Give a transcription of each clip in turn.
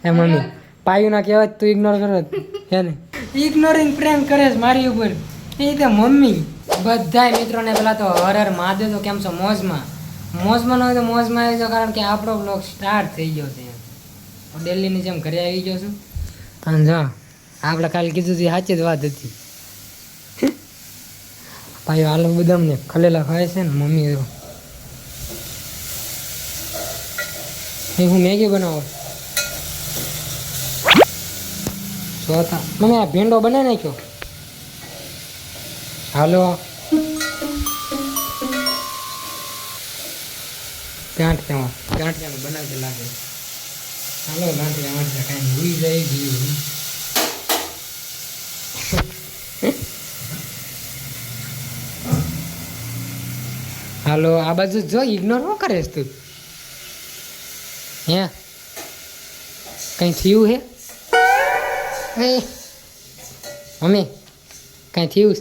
હે મમ્મી પાયું ના કહેવાય તું ઇગ્નોર કરો હે ને ઇગ્નોરિંગ પ્રેન્ક કરે છે મારી ઉપર એ તો મમ્મી બધાય મિત્રોને પેલા તો હર મહાદેવ તો કેમ છો મોજમાં ન હોય તો મોજમાં આવી જાઓ કારણ કે આપણો બ્લોગ સ્ટાર્ટ થઈ ગયો છે દિલ્હીની જેમ ઘરે આવી ગયો છું અને જો આપણે કાલે કીધું હતું સાચી જ વાત હતી ભાઈ આલુ બદામ ને ખલેલા ખાય છે ને મમ્મી હું મેગી બનાવું જોતા મમ્મી આ ભીંડો બનાવી નાખ્યો હાલો ગાંઠિયાનું બનાવતી લાગે હાલો ગાંઠિયા કાંઈ ભૂલી જાય ગયું હાલો આ બાજુ જો ઇગ્નોર ન કરે તું હે કંઈ થયું હે મમ્મી કંઈ થયું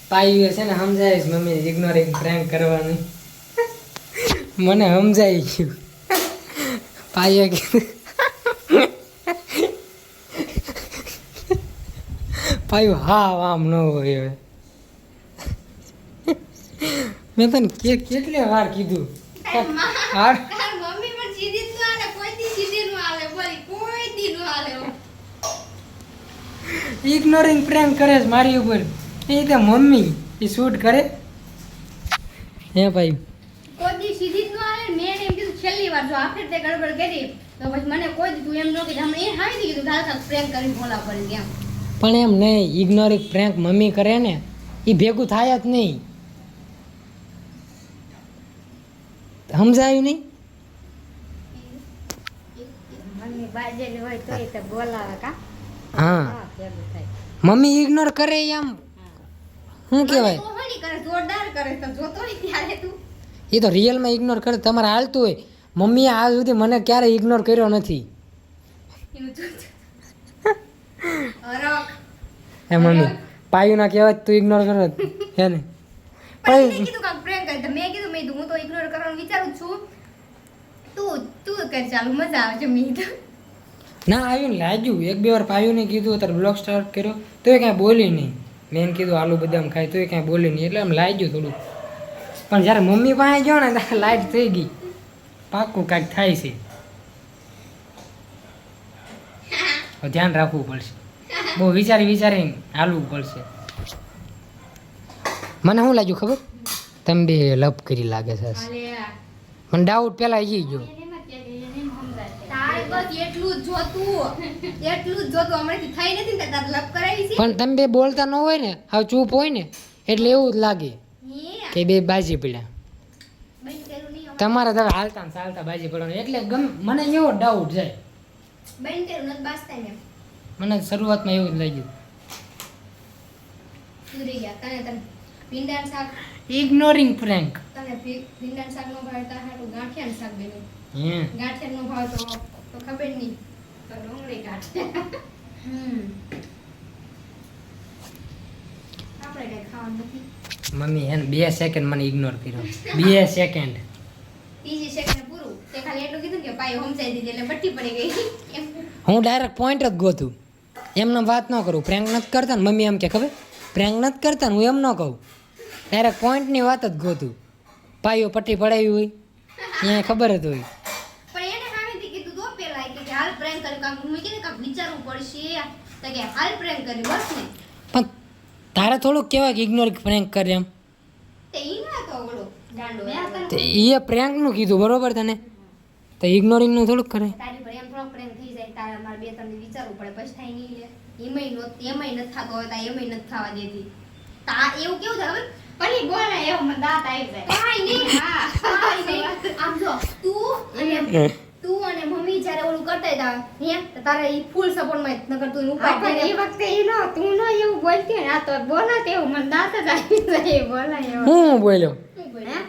પાયું છે ને સમજાવીશ મમ્મી ઇગ્નોરિંગ પ્રેન્ક કરવાનું મને સમજાઈ ગયું પાયે કીધું પાયું હા આમ ન હોય હવે મેં તને કેટલી વાર કીધું ઇગ્નોરિંગ પ્રેન્ક કરે છે મારી ઉપર એ તો મમ્મી એ શૂટ કરે હે ભાઈ કોઈ દી સીધી જ ન આવે મેં એમ કીધું છેલ્લી વાર જો આખરે તે ગડબડ કરી તો પછી મને કોઈ દી તું એમ ન કીધું હમણાં એ હાવી કીધું ગાલ પ્રેન્ક કરીને બોલા પડી ગયા પણ એમ નહીં ઇગ્નોરિંગ પ્રેન્ક મમ્મી કરે ને એ ભેગું થાય જ નહીં સમજાયું નહીં મમ્મી બાજેલી હોય તો એ તો બોલાવે કા હા ભેગું થાય મમ્મી ઇગ્નોર કરે એમ શું કહેવાય કોહણી કરે જોરદાર કરે તો જોતો હોય ત્યારે તું એ તો રિયલમાં ઇગ્નોર કરે તમારે હાલતું હોય મમ્મીએ આજ સુધી મને ક્યારે ઇગ્નોર કર્યો નથી એનું જોજો અરક હે મમ્મી પાયું ના કહેવાય તું ઇગ્નોર કરો હે ને પણ મેં કીધું કાંક પ્રેન્ક કરે તો મેં કીધું હું તો ઇગ્નોર કરવાનું વિચારું જ છું તું કર ચાલુ મજા આવે છે મેં કીધું ના આવ્યું ને લાગ્યું એક બે વાર પાયું ને કીધું તારે બ્લોગ સ્ટાર્ટ કર્યો તો એ કાંઈ બોલી નહીં મેં એમ કીધું આલુ બદામ ખાય તો એ કાંઈ બોલી નહીં એટલે આમ લાગ્યું થોડું પણ જ્યારે મમ્મી પાસે ગયો ને ત્યારે લાઈટ થઈ ગઈ પાક્કું કાંઈક થાય છે હવે ધ્યાન રાખવું પડશે બહુ વિચારીને હાલવું પડશે મને શું લાગ્યું ખબર તમે બે લપ કરી લાગે છે મને ડાઉટ પહેલાં આવી ગયો એટલું જ જોતું હમણાંથી થઈ નથી ને તાર લપ કરાવી છે પણ તમે બે બોલતા ન હોય ને હવે ચૂપ હોય ને એટલે એવું જ લાગે કે બે બાજી પડ્યા તમારા તમે હાલતા ને ચાલતા બાજી પડવાનું એટલે મને એવો ડાઉટ જાય મને શરૂઆતમાં એવું જ લાગ્યું ભીંડાનું શાક ઇગ્નોરિંગ પ્રેન્ક તને ભીંડાનું શાક નો ભાવતા હાટું ગાંઠિયાનું શાક બન્યું હે ગાંઠિયા નો ભાવ તો ખબર નહીં તો ડુંગળી ગાંઠિયા આપણે કઈ ખાવાનું નથી મમ્મી હે ને 2 સેકન્ડ મને ઇગ્નોર કર્યો 2 સેકન્ડ ત્રીજી સેકન્ડ પૂરું તે ખાલી એટલું કીધું કે પાઈ સમજાઈ દીધી એટલે બટ્ટી પડી ગઈ હું ડાયરેક્ટ પોઈન્ટ જ ગોતું એમને વાત ન કરું પ્રેન્ક નથી કરતા ને મમ્મી એમ કે ખબર પ્રેન્ક નથી કરતા ને હું એમ ન કહું ડાયરેક્ટ પોઈન્ટની વાત જ ગોતું પાયો પટ્ટી પડાવી હોય અહીંયા ખબર જ હોય પણ એને સામેથી કીધું તો પેલા કે હાલ પ્રેન્ક કરી કામ હું કીધું કામ વિચારવું પડશે તો કે હાલ પ્રેન્ક કરી બસ ને પણ તારે થોડુંક કહેવાય કે ઇગ્નોર પ્રેન્ક કરે એમ તે ઈ ના તો ઓલો ગાંડો તો એ પ્રેન્કનું કીધું બરોબર તને તો ઇગ્નોરિંગનું થોડુંક કરે તારી પર એમ થોડો પ્રેન્ક થઈ જાય તારે મારે બે ત્રણ વિચારવું પડે પછી થાય નહીં લે એમાંય નથી થતો હોય તા એમાંય નથી થવા દેતી તા એવું કેવું થાય ખબર પણ બોલે એવો મને દાંત આવી જાય કાઈ નહીં હા કાઈ નહીં આમ જો તું અને મમ્મી જ્યારે ઓલું કરતા હતા હે તારે ઈ ફૂલ સપોર્ટ માં નકર તું ઉપાય પણ એ વખતે ઈ નો તું નો એવું બોલતી ને આ તો બોલાત એવું મને દાંત જ આવી જાય બોલાય એવું હું બોલ્યો હે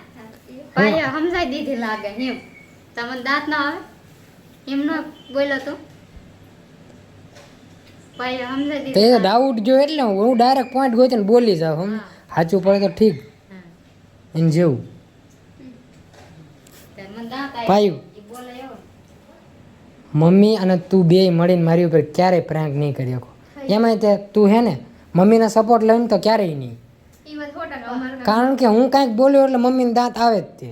ભાઈ સમજાઈ દીધી લાગે એમ તમને દાંત ના આવે એમ નો બોલ્યો તો ભાઈ સમજાઈ તે દીધી ડાઉટ જો એટલે હું ડાયરેક્ટ પોઈન્ટ ગોતીને બોલી જાઉં હમ સાચું પડે તો ઠીક એને જેવું મને દાંત આવી પાયું ઈ બોલે મમ્મી અને તું બે મળીને મારી ઉપર ક્યારેય પ્રેન્ક નહીં કરી શકો એમાંય તે તું હે ને મમ્મીના સપોર્ટ લઈને તો ક્યારેય નહીં ઈ વાત ખોટા તો અમારે કારણ કે હું કાંઈક બોલ્યો એટલે મમ્મીને દાંત આવે જ તે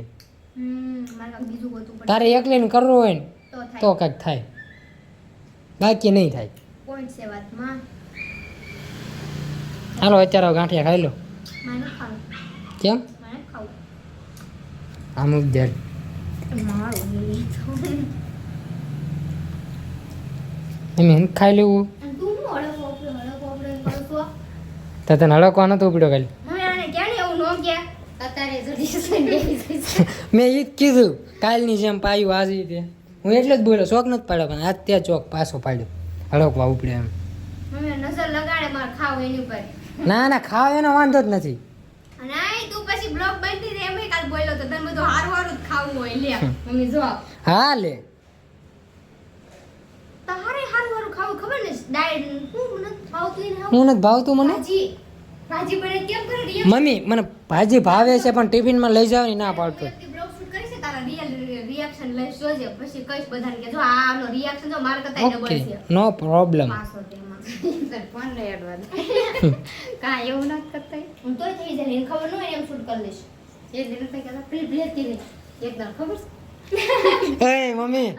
મારે બીજું ગોતું પડે તારે એકલીને કરવું હોય ને તો થાય તો કાંઈક થાય બાકી નહીં થાય પોઈન્ટ છે વાતમાં હાલો અત્યારે હવે ગાંઠિયા ખાઈ લો મારે ખાવું કેમ મારે ખાવું આમ જ દે મારું નહીં તો એમ ખાઈ લેવું અને તું હું હળકો આપણે કરશો તો તને હળકવા નતો ઉપડ્યો કાલે હવે આને ક્યારે એવું ન ગયા અત્યારે જડી જશે મેં ઈ જ કીધું કાલની જેમ પાયું આજે તે હું એટલે જ બોલ્યો શોખ નથી પાડ્યો પણ આજ ત્યાં ચોક પાછો પાડ્યો હળકવા ઉપડે એમ હવે નજર લગાડે માર ખાવ એની ઉપર ના ના ખાવ એનો વાંધો જ નથી અને આય તું પછી બ્લોગ બનતી રહે એમ કાલ બોલ્યો તો તને બધું હારું હારું જ ખાવું હોય લે મમ્મી જો હા લે તારે હારું હારું ખાવું ખબર ને ડાયટ હું મને ભાવતું ને હું નથી ભાવતું મને ભાજી ભાજી બને કેમ કરે રિયલ મમ્મી મને ભાજી ભાવે છે પણ ટિફિનમાં લઈ જાવ ને ના પાડતો બ્લોગ શૂટ કરી છે તારા રિયલ રિએક્શન લઈ જોજે પછી કઈશ બધાને કે જો આનો રિએક્શન જો માર કરતા ડબલ ઓકે છે નો પ્રોબ્લેમ પાસો તેમાં ફોન લઈ અડવા કા એવું નથી કરતા હું તોય થઈ જાય એને ખબર ન હોય એમ શૂટ કરી લઈશ એ દિન કઈ કહેતા પ્લીઝ પ્લીઝ કરી એકદમ ખબર એ મમ્મી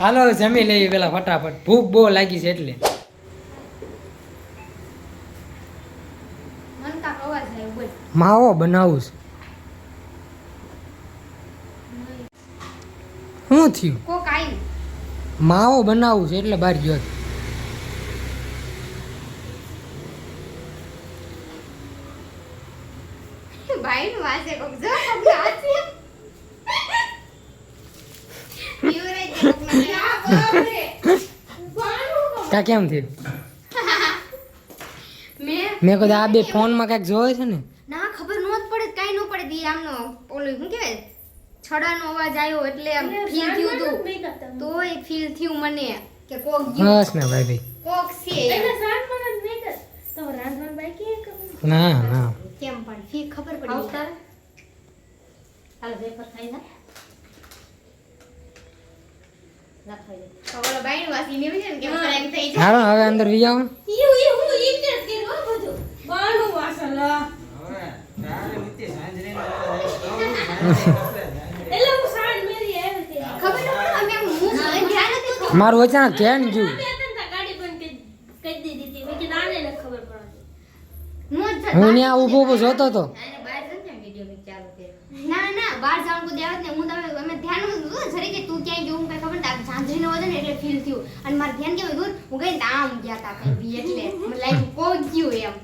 હાલો જમી લઈએ પેલા ફટાફટ ભૂખ બહુ લાગી છે એટલે મન કા અવાજ આવ્યો બોલ માવો બનાવું છે શું થયું કોક આવ્યું માવો બનાવું છે એટલે બહાર ગયો હતો. ભાઈ નું વાસે કોક જો કોક નાચે યુવરાજ કોક નાચે આ બાપરે બાનું કા કેમ થયું મેં કીધું આ બે ફોનમાં કાંઈક જોવે છે ને ના ખબર નોત પડે કાઈ ન પડે દી આમનો ઓલો શું કહેવાય છડાનો અવાજ આવ્યો એટલે આમ ફીલ થયું તું તો એક ફીલ થયું મને કે કોક ગયું બસ ને ભાઈ કોક છે ના ના કેમ પણ ફી ખબર પડી આવતા હાલ વેફર ખાઈ જા ના ખાઈ લે તો ઓલો બાઈનું વાસી ને છે ને કે ફરાક થઈ જાય હાલો હવે અંદર વી આવો હું ઈ જ કર્યું બધું બાનું વાસલા એટલે હું સાંજ મેરી આવી હતી ખબર ન પડે અમે હું ધ્યાન નથી મારું અચાનક ધ્યાન ગયું ગાડી બંધ કરી દીધી હતી મેં કીધું આને ન ખબર પડે હું જ હું ત્યાં ઊભો ઊભો જોતો હતો આને બહાર જઈને વિડિયો મેં ચાલુ કર્યો ના ના બહાર જવાનું કોઈ દેવત ને હું તમે અમે ધ્યાન નતું જરી કે તું ક્યાંય ગયું કઈ ખબર ને ઝાંઝરી નો વજન એટલે ફીલ થયું અને મારું ધ્યાન કેવું દૂર હું ગઈ ને આમ ગયા તા કઈ બી એટલે મને લાગ્યું કોઈ ગયું એમ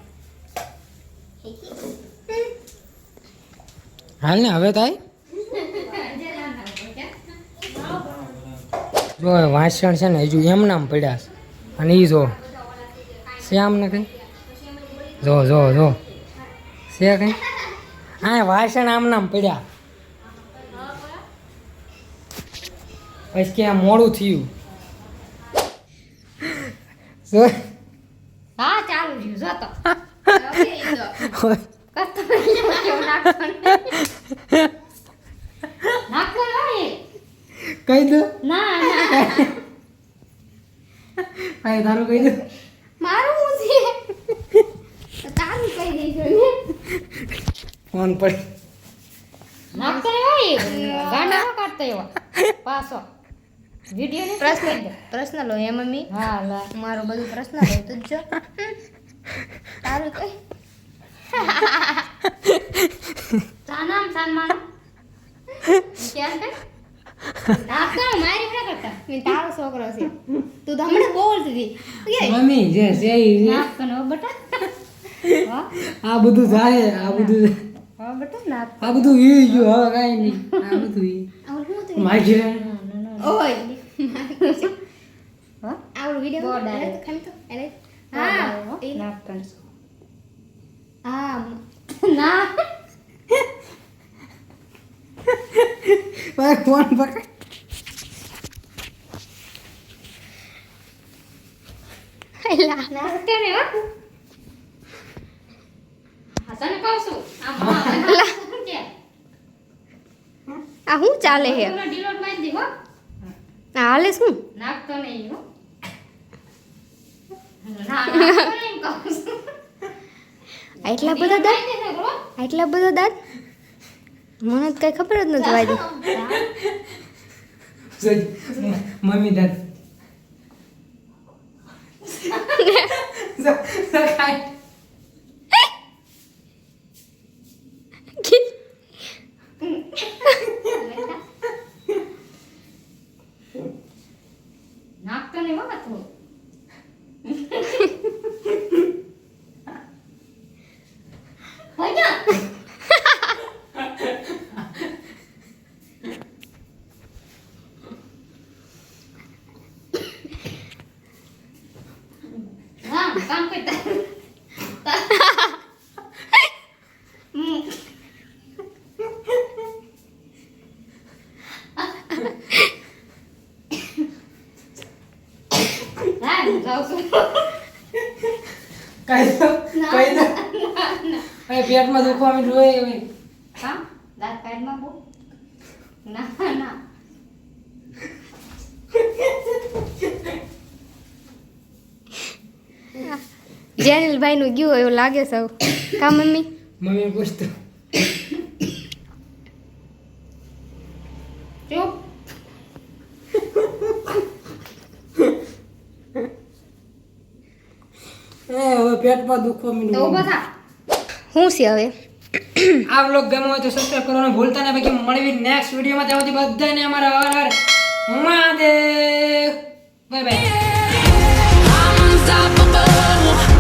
હાલ ને હવે થાય જો એ વાસણ છે ને હજુ એમ નામ પડ્યા છે અને એ જો શ્યામ ને કઈ જો જો જો છે કઈ હા વાસણ આમ નામ પડ્યા પછી કે મોડું થયું જો હા ચાલુ રહ્યું જો તો કેવું નાખો નહીં કહી દો ના ના હા તારું કહી દો મારું હું છે તારું કઈ દઈશું ફોન પડી નાખતો હોય ગાંડા ન કાઢતો એવા પાછો વિડિયો ને પ્રશ્ન લો હે મમ્મી હા લા મારું બધું પ્રશ્ન લો તું જ જો તારું કઈ સાનામ સાનમાન ક્યાં છે નાખતો મારી ના કરતા મેં તારો છોકરો છે તું તો હમણાં બોલતી હતી મમ્મી જે છે ઈ છે. નાખતો ને બટા હા આ બધું થાય આ બધું હા બટા નાખ આ બધું ઈ ગયું હવે કાંઈ નહીં આ બધું ઈ આવું હું તો માગી ઓય હા આવડું વિડિયો બોર્ડ આવે. ખામ તો એને હા હા એ નાખતો ને હા ના ફોન પકડ નાખતો ને હો હા તને કહું છું આ આ હું ચાલે હે ડિલોટ મારી દી હો આ હાલે શું નાખતો નહીં હો ના નાખતો નહીં કહું છું. આટલા બધા દાંત નાખી દે બરો. આટલા બધા દાંત મને તો કઈ ખબર જ નથી વાયદી મમ્મી દાંત નાખતો નહીં હો તું. ભૈયા. હા કામ કરતા હા હું જાઉં છું. કઈ દો કઈ દો હવે પેટમાં દુખવા માંડ્યું હોય હવે હા દાંત કાઢમાં બહુ ના ના જેનિલભાઈ નું ગયું એવું લાગે સૌ કા મમ્મી મમ્મી પૂછતો ચૂપ હવે પેટમાં દુખવા તો માંડ્યું ઊભો થા. શું છે હવે આ વ્લોગ ગમ્યો હોય તો સબસ્ક્રાઇબ કરવાનું ભૂલતા નહીં. બાકી મળવી નેક્સ્ટ વિડીયોમાં ત્યાં સુધી બધાને અમારા Har Har Mahadev bye bye. I'm unstoppable.